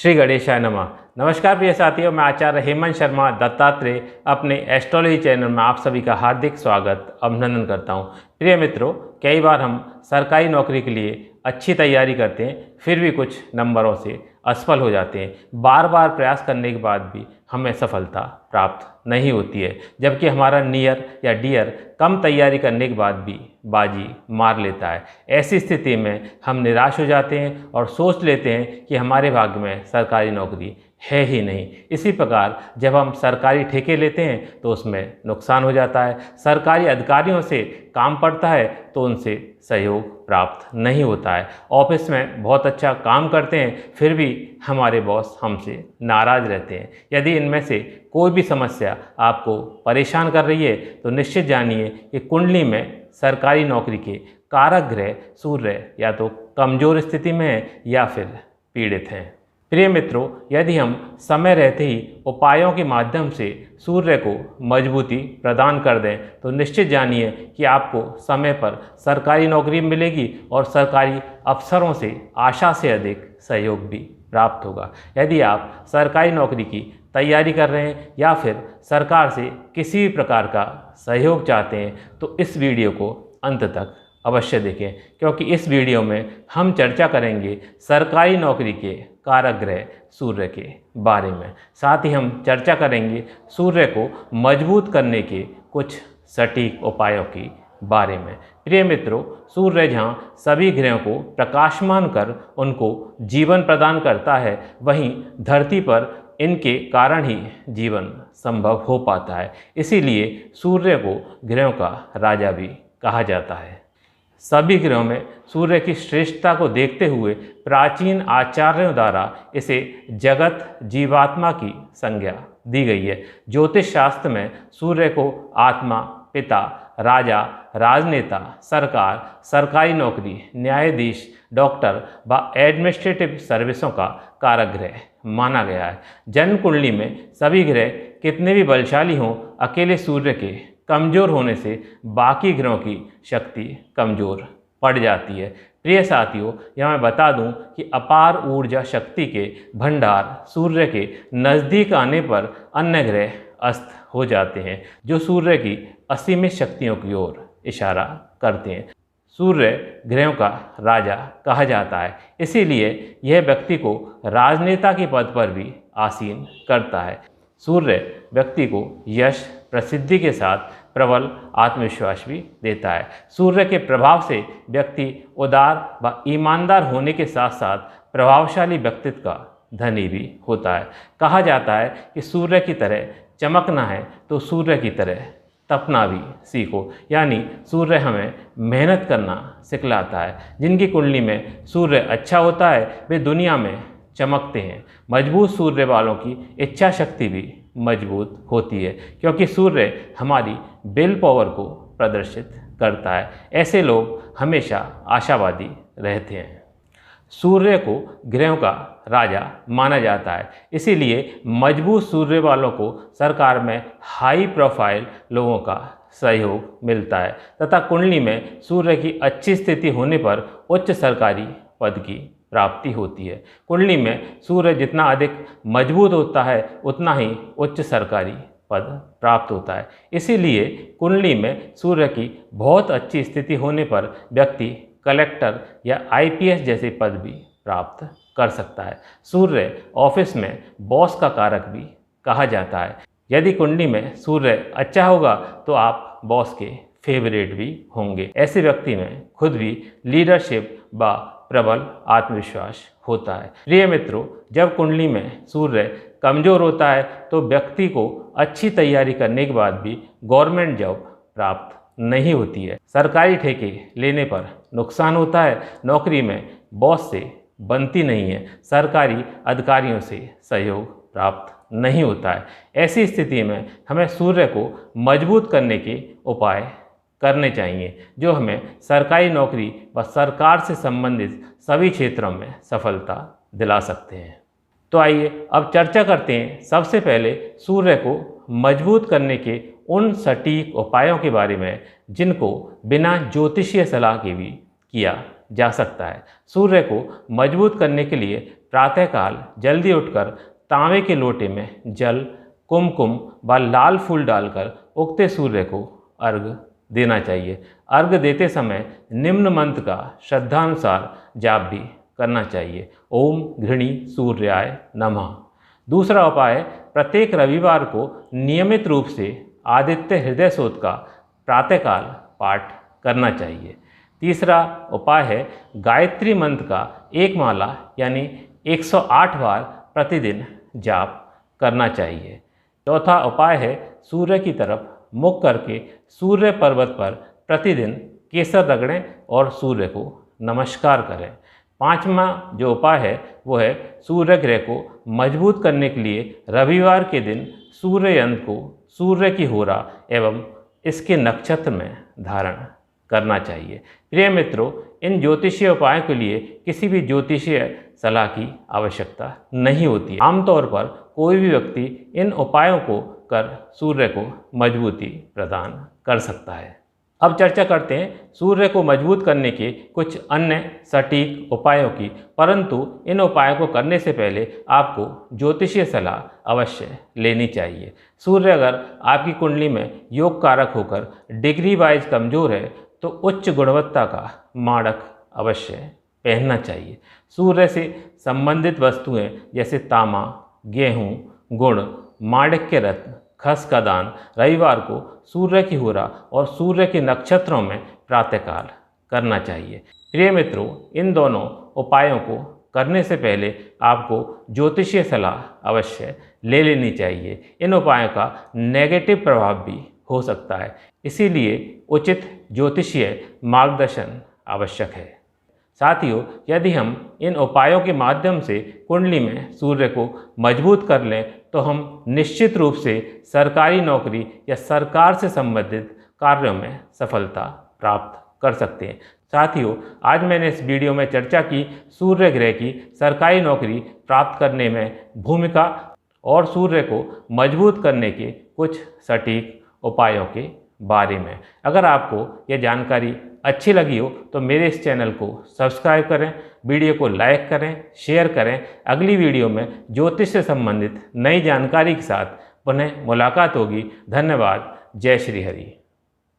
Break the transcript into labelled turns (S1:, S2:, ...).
S1: श्री गणेशाय नमः। नमस्कार प्रिय साथियों, मैं आचार्य हेमंत शर्मा दत्तात्रेय अपने एस्ट्रोलॉजी चैनल में आप सभी का हार्दिक स्वागत अभिनंदन करता हूं। प्रिय मित्रों, कई बार हम सरकारी नौकरी के लिए अच्छी तैयारी करते हैं, फिर भी कुछ नंबरों से असफल हो जाते हैं। बार बार प्रयास करने के बाद भी हमें सफलता प्राप्त नहीं होती है, जबकि हमारा नियर या डियर कम तैयारी करने के बाद भी बाजी मार लेता है। ऐसी स्थिति में हम निराश हो जाते हैं और सोच लेते हैं कि हमारे भाग्य में सरकारी नौकरी है ही नहीं। इसी प्रकार जब हम सरकारी ठेके लेते हैं तो उसमें नुकसान हो जाता है। सरकारी अधिकारियों से काम पड़ता है तो उनसे सहयोग प्राप्त नहीं होता है। ऑफिस में बहुत अच्छा काम करते हैं, फिर भी हमारे बॉस हमसे नाराज़ रहते हैं। यदि इनमें से कोई भी समस्या आपको परेशान कर रही है तो निश्चित जानिए कि कुंडली में सरकारी नौकरी के कारक ग्रह सूर्य या तो कमज़ोर स्थिति में है या फिर पीड़ित हैं। प्रिय मित्रों, यदि हम समय रहते ही उपायों के माध्यम से सूर्य को मजबूती प्रदान कर दें तो निश्चित जानिए कि आपको समय पर सरकारी नौकरी मिलेगी और सरकारी अफसरों से आशा से अधिक सहयोग भी प्राप्त होगा। यदि आप सरकारी नौकरी की तैयारी कर रहे हैं या फिर सरकार से किसी भी प्रकार का सहयोग चाहते हैं तो इस वीडियो को अंत तक अवश्य देखें, क्योंकि इस वीडियो में हम चर्चा करेंगे सरकारी नौकरी के कारक ग्रह सूर्य के बारे में। साथ ही हम चर्चा करेंगे सूर्य को मजबूत करने के कुछ सटीक उपायों के बारे में। प्रिय मित्रों, सूर्य जहाँ सभी ग्रहों को प्रकाशमान कर उनको जीवन प्रदान करता है, वहीं धरती पर इनके कारण ही जीवन संभव हो पाता है। इसीलिए सूर्य को ग्रहों का राजा भी कहा जाता है। सभी ग्रहों में सूर्य की श्रेष्ठता को देखते हुए प्राचीन आचार्यों द्वारा इसे जगत जीवात्मा की संज्ञा दी गई है। ज्योतिष शास्त्र में सूर्य को आत्मा, पिता, राजा, राजनेता, सरकार, सरकारी नौकरी, न्यायाधीश, डॉक्टर व एडमिनिस्ट्रेटिव सर्विसों का कारक ग्रह माना गया है। जन्म कुंडली में सभी ग्रह कितने भी बलशाली हों, अकेले सूर्य के कमज़ोर होने से बाकी ग्रहों की शक्ति कमज़ोर पड़ जाती है। प्रिय साथियों, यह मैं बता दूं कि अपार ऊर्जा शक्ति के भंडार सूर्य के नज़दीक आने पर अन्य ग्रह अस्त हो जाते हैं, जो सूर्य की असीमित शक्तियों की ओर इशारा करते हैं। सूर्य ग्रहों का राजा कहा जाता है, इसीलिए यह व्यक्ति को राजनेता के पद पर भी आसीन करता है। सूर्य व्यक्ति को यश, प्रसिद्धि के साथ प्रबल आत्मविश्वास भी देता है। सूर्य के प्रभाव से व्यक्ति उदार व ईमानदार होने के साथ साथ प्रभावशाली व्यक्तित्व का धनी भी होता है। कहा जाता है कि सूर्य की तरह चमकना है तो सूर्य की तरह तपना भी सीखो, यानी सूर्य हमें मेहनत करना सिखलाता है। जिनकी कुंडली में सूर्य अच्छा होता है वे दुनिया में चमकते हैं। मजबूत सूर्य वालों की इच्छा शक्ति भी मजबूत होती है, क्योंकि सूर्य हमारी विल पावर को प्रदर्शित करता है। ऐसे लोग हमेशा आशावादी रहते हैं। सूर्य को ग्रहों का राजा माना जाता है, इसीलिए मजबूत सूर्य वालों को सरकार में हाई प्रोफाइल लोगों का सहयोग मिलता है तथा कुंडली में सूर्य की अच्छी स्थिति होने पर उच्च सरकारी पद की प्राप्ति होती है। कुंडली में सूर्य जितना अधिक मजबूत होता है उतना ही उच्च सरकारी पद प्राप्त होता है। इसीलिए कुंडली में सूर्य की बहुत अच्छी स्थिति होने पर व्यक्ति कलेक्टर या आईपीएस जैसे पद भी प्राप्त कर सकता है। सूर्य ऑफिस में बॉस का कारक भी कहा जाता है। यदि कुंडली में सूर्य अच्छा होगा तो आप बॉस के फेवरेट भी होंगे। ऐसे व्यक्ति में खुद भी लीडरशिप व प्रबल आत्मविश्वास होता है। प्रिय मित्रों, जब कुंडली में सूर्य कमज़ोर होता है तो व्यक्ति को अच्छी तैयारी करने के बाद भी गवर्नमेंट जॉब प्राप्त नहीं होती है। सरकारी ठेके लेने पर नुकसान होता है। नौकरी में बॉस से बनती नहीं है। सरकारी अधिकारियों से सहयोग प्राप्त नहीं होता है। ऐसी स्थिति में हमें सूर्य को मजबूत करने के उपाय करने चाहिए, जो हमें सरकारी नौकरी व सरकार से संबंधित सभी क्षेत्रों में सफलता दिला सकते हैं। तो आइए अब चर्चा करते हैं सबसे पहले सूर्य को मजबूत करने के उन सटीक उपायों के बारे में जिनको बिना ज्योतिषीय सलाह के भी किया जा सकता है। सूर्य को मजबूत करने के लिए प्रातःकाल जल्दी उठकर तांबे के लोटे में जल, कुमकुम व लाल फूल डालकर उगते सूर्य को अर्घ्य देना चाहिए। अर्घ्य देते समय निम्न मंत्र का श्रद्धानुसार जाप भी करना चाहिए। ओम घृणी सूर्याय नमः। दूसरा उपाय, प्रत्येक रविवार को नियमित रूप से आदित्य हृदय स्तोत्र का प्रातःकाल पाठ करना चाहिए। तीसरा उपाय है गायत्री मंत्र का एक माला यानी 108 बार प्रतिदिन जाप करना चाहिए। चौथा उपाय है सूर्य की तरफ मुख करके सूर्य पर्वत पर प्रतिदिन केसर रगड़ें और सूर्य को नमस्कार करें। पांचवा जो उपाय है वो है सूर्य ग्रह को मजबूत करने के लिए रविवार के दिन सूर्य यंत्र को सूर्य की होरा एवं इसके नक्षत्र में धारण करना चाहिए। प्रिय मित्रों, इन ज्योतिषीय उपायों के लिए किसी भी ज्योतिषीय सलाह की आवश्यकता नहीं होती है। आमतौर पर कोई भी व्यक्ति इन उपायों को कर सूर्य को मजबूती प्रदान कर सकता है। अब चर्चा करते हैं सूर्य को मजबूत करने के कुछ अन्य सटीक उपायों की, परंतु इन उपायों को करने से पहले आपको ज्योतिषीय सलाह अवश्य लेनी चाहिए। सूर्य अगर आपकी कुंडली में योग कारक होकर डिग्री वाइज कमज़ोर है तो उच्च गुणवत्ता का माड़क अवश्य पहनना चाहिए। सूर्य से संबंधित वस्तुएं जैसे तांबा, गेहूँ, गुड़, माणिक्य रत्न, खस का दान रविवार को सूर्य की होरा और सूर्य के नक्षत्रों में प्रातःकाल करना चाहिए। प्रिय मित्रों, इन दोनों उपायों को करने से पहले आपको ज्योतिषीय सलाह अवश्य ले लेनी चाहिए। इन उपायों का नेगेटिव प्रभाव भी हो सकता है, इसीलिए उचित ज्योतिषीय मार्गदर्शन आवश्यक है। साथियों, यदि हम इन उपायों के माध्यम से कुंडली में सूर्य को मजबूत कर लें तो हम निश्चित रूप से सरकारी नौकरी या सरकार से संबंधित कार्यों में सफलता प्राप्त कर सकते हैं। साथियों, आज मैंने इस वीडियो में चर्चा की सूर्य ग्रह की सरकारी नौकरी प्राप्त करने में भूमिका और सूर्य को मजबूत करने के कुछ सटीक उपायों के बारे में। अगर आपको यह जानकारी अच्छी लगी हो तो मेरे इस चैनल को सब्सक्राइब करें, वीडियो को लाइक करें, शेयर करें। अगली वीडियो में ज्योतिष से संबंधित नई जानकारी के साथ पुनः मुलाकात होगी। धन्यवाद। जय श्री हरि।